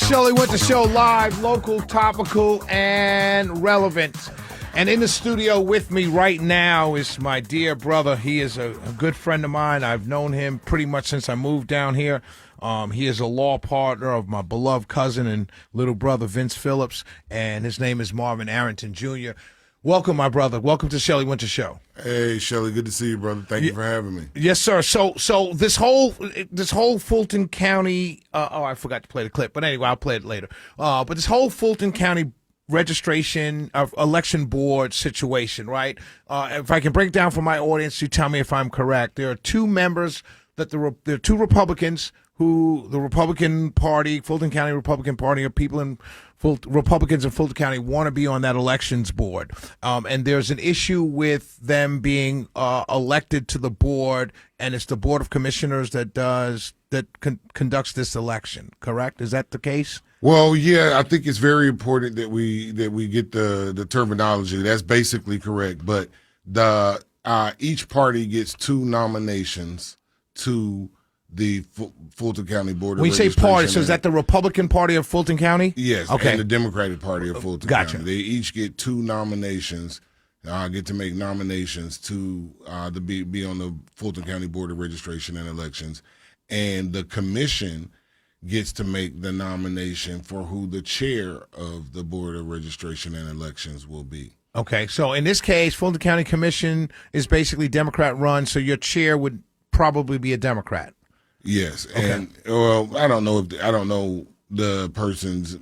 Shelley Wynter Show, live, local, topical, and relevant. And in the studio with me right now is my dear brother. He is a good friend of mine. I've known him pretty much since I moved down here. He is a law partner of my beloved cousin and little brother, Vince Phillips, and his name is Marvin Arrington, Jr. Welcome, my brother. Welcome to Shelley Wynter Show. Hey, Shelley, good to see you, brother. Thank you for having me. Yes, sir. So this whole Fulton County. I forgot to play the clip, but anyway, I'll play it later. But this whole Fulton County registration of election board situation, right? If I can break down for my audience, you tell me if I'm correct. There are two members that there are two Republicans who the Republican Party, Fulton County Republican Party, or people in Republicans in Fulton County want to be on that elections board. And there's an issue with them being elected to the board, and it's the Board of Commissioners that conducts this election, correct? Is that the case? Well, yeah, I think it's very important that we get the terminology. That's basically correct. But each party gets two nominations to the Fulton County Board of Registration. When you say party, so is that the Republican Party of Fulton County? Yes, okay. And the Democratic Party of Fulton Gotcha. County. They each get two nominations, get to make nominations to be on the Fulton County Board of Registration and Elections. And the commission gets to make the nomination for who the chair of the Board of Registration and Elections will be. Okay, so in this case, Fulton County Commission is basically Democrat run, so your chair would probably be a Democrat. Yes, okay. And well, I don't know the person's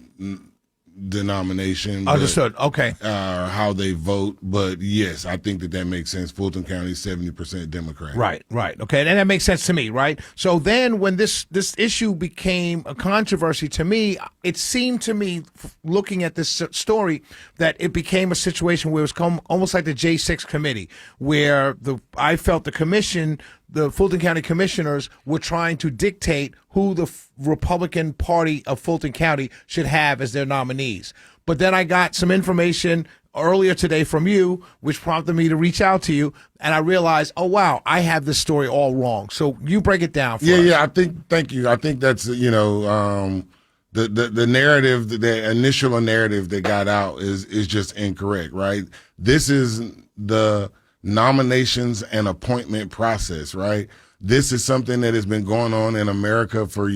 denomination. Understood. Okay. How they vote, but yes, I think that makes sense. Fulton County is 70% Democrat. Right. Okay, and that makes sense to me, right? So then, when this issue became a controversy to me, it seemed to me, looking at this story, that it became a situation where it was almost like the J6 committee, where I felt the Fulton County commissioners were trying to dictate who the Republican Party of Fulton County should have as their nominees. But then I got some information earlier today from you, which prompted me to reach out to you, and I realized, oh, wow, I have this story all wrong. So you break it down for us. Yeah, thank you. I think that's, the narrative, the initial narrative that got out is just incorrect, right? This is the nominations and appointment process, right? This is something that has been going on in America for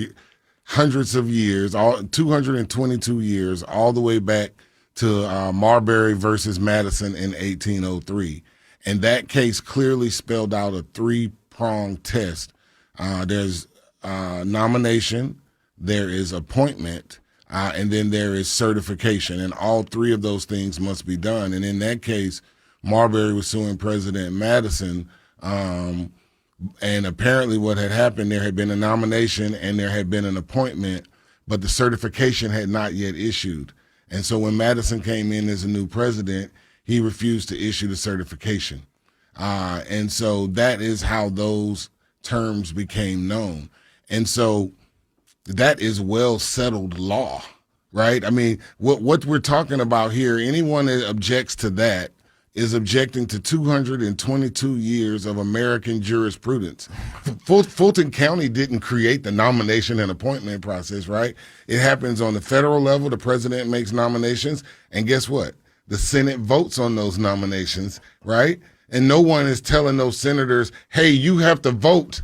hundreds of years, 222 years, all the way back to Marbury versus Madison in 1803. And that case clearly spelled out a three-pronged test. There's nomination, there is appointment, and then there is certification. And all three of those things must be done. And in that case, Marbury was suing President Madison, and apparently what had happened, there had been a nomination and there had been an appointment, but the certification had not yet issued. And so when Madison came in as a new president, he refused to issue the certification. And so that is how those terms became known. And so that is well settled law, right? I mean, what we're talking about here, anyone that objects to that is objecting to 222 years of American jurisprudence. Fulton County didn't create the nomination and appointment process, right? It happens on the federal level. The president makes nominations, and guess what? The Senate votes on those nominations, right? And no one is telling those senators, hey, you have to vote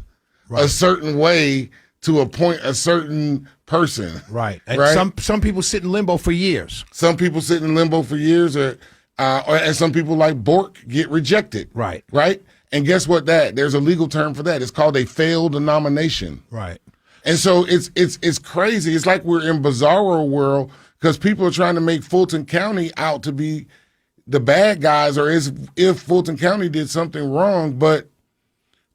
a certain way to appoint a certain person. Right. And some people sit in limbo for years. Some people sit in limbo for years, and some people like Bork get rejected. Right. And guess what? There's a legal term for that. It's called a failed nomination. Right. And so it's crazy. It's like we're in bizarro world because people are trying to make Fulton County out to be the bad guys, or as if Fulton County did something wrong, but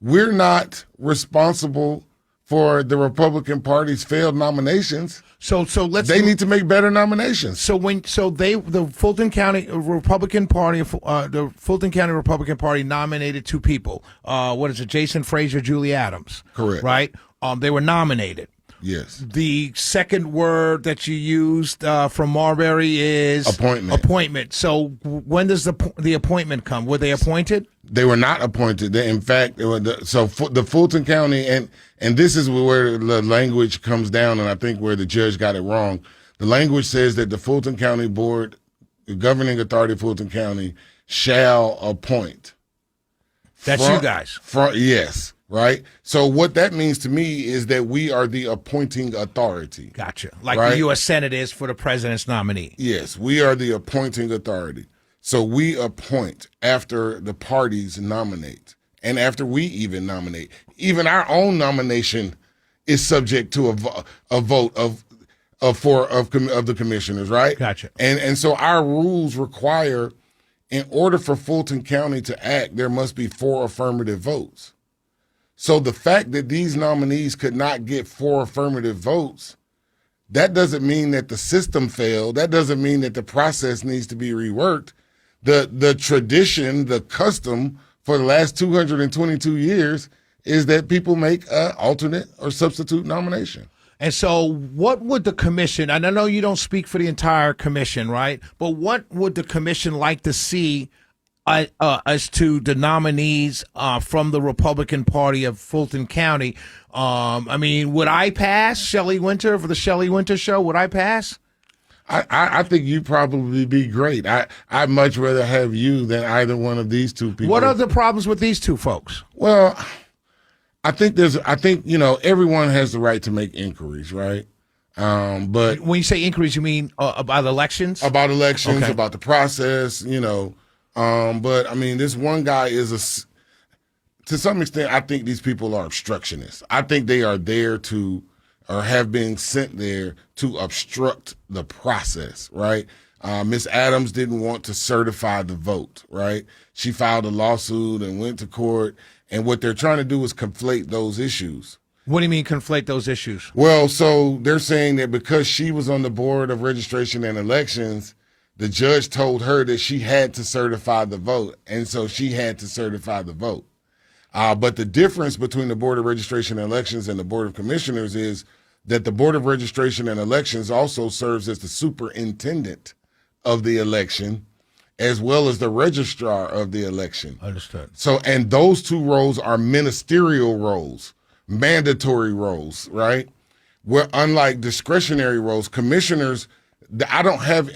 we're not responsible for the Republican Party's failed nominations. So they need to make better nominations. The Fulton County Republican Party, the Fulton County Republican Party nominated two people. What is it? Jason Frazier, Julie Adams. Correct. Right. They were nominated. Yes. The second word that you used from Marbury is appointment. So when does the appointment come? Were they appointed? They were not appointed. In fact, the Fulton County, and this is where the language comes down, and I think where the judge got it wrong. The language says that the Fulton County Board, the governing authority of Fulton County, shall appoint. That's you guys. Yes, right? So what that means to me is that we are the appointing authority. Gotcha. Like right? the U.S. Senate is for the president's nominee. Yes, we are the appointing authority. So we appoint after the parties nominate and after we even nominate. Even our own nomination is subject to a vote of the commissioners, right? Gotcha. And so our rules require, in order for Fulton County to act, there must be 4 affirmative votes. So the fact that these nominees could not get 4 affirmative votes, that doesn't mean that the system failed. That doesn't mean that the process needs to be reworked. The tradition, the custom for the last 222 years is that people make an alternate or substitute nomination. And so what would the commission, and I know you don't speak for the entire commission, right? But what would the commission like to see as to the nominees from the Republican Party of Fulton County? I mean, would I pass Shelley Wynter for the Shelley Wynter show? Would I pass? I think you'd probably be great. I'd much rather have you than either one of these two people. What are the problems with these two folks? Well, I think everyone has the right to make inquiries, right? But when you say inquiries, you mean about elections? About elections, okay. About the process, But I mean, this one guy is to some extent, I think these people are obstructionists. I think they are there to, or have been sent there to obstruct the process, right? Miss Adams didn't want to certify the vote, right? She filed a lawsuit and went to court. And what they're trying to do is conflate those issues. What do you mean conflate those issues? Well, so they're saying that because she was on the Board of Registration and Elections, the judge told her that she had to certify the vote. And so she had to certify the vote. But the difference between the Board of Registration and Elections and the Board of Commissioners is that the Board of Registration and Elections also serves as the superintendent of the election, as well as the registrar of the election. Understood. So, and those two roles are ministerial roles, mandatory roles, right? Where unlike discretionary roles, commissioners, I don't have,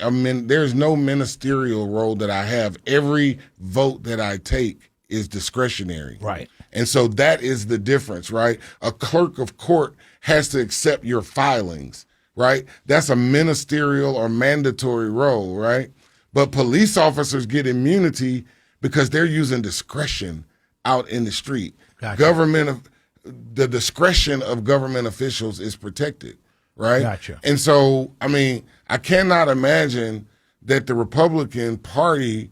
there's no ministerial role that I have. Every vote that I take is discretionary. Right. And so that is the difference, right? A clerk of court has to accept your filings, right? That's a ministerial or mandatory role, right? But police officers get immunity because they're using discretion out in the street. Gotcha. The discretion of government officials is protected, right? Gotcha. And so, I mean, I cannot imagine that the Republican Party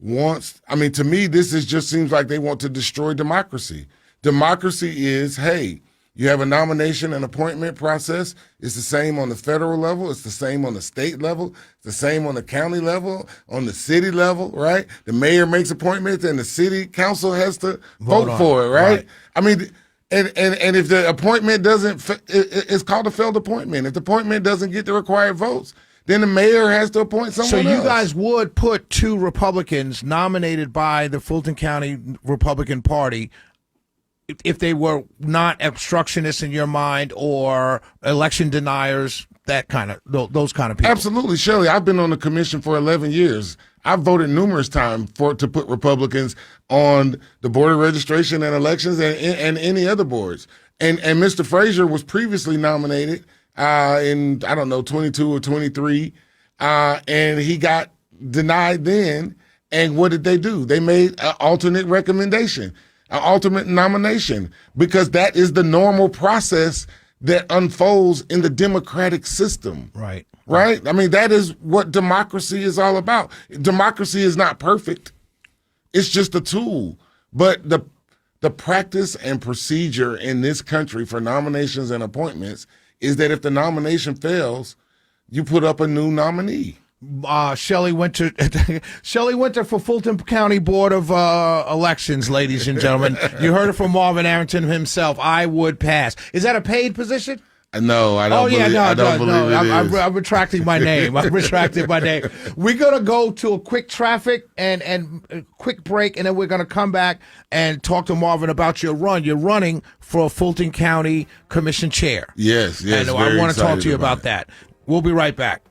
wants, to me, just seems like they want to destroy democracy. Democracy is, hey, you have a nomination and appointment process. It's the same on the federal level. It's the same on the state level. It's the same on the county level, on the city level, right? The mayor makes appointments and the city council has to vote for it, right? I mean, and if the appointment it's called a failed appointment. If the appointment doesn't get the required votes, then the mayor has to appoint someone else. So you guys would put 2 Republicans nominated by the Fulton County Republican Party if they were not obstructionists in your mind or election deniers, those kind of people. Absolutely, Shelley. I've been on the commission for 11 years. I've voted numerous times to put Republicans on the Board of Registration and Elections and any other boards. And Mr. Frazier was previously nominated in 22 or 23, and he got denied then. And what did they do? They made an alternate recommendation, an ultimate nomination, because that is the normal process that unfolds in the democratic system. Right. Right? I mean, that is what democracy is all about. Democracy is not perfect. It's just a tool. But the practice and procedure in this country for nominations and appointments is that if the nomination fails, you put up a new nominee. Shelley Wynter for Fulton County Board of Elections, ladies and gentlemen. You heard it from Marvin Arrington himself. I would pass. Is that a paid position? No, I don't believe it is. I'm retracting my name. We're going to go to a quick traffic and a quick break, and then we're going to come back and talk to Marvin about your run. You're running for a Fulton County Commission chair. Yes. And I want to talk to you about that. We'll be right back.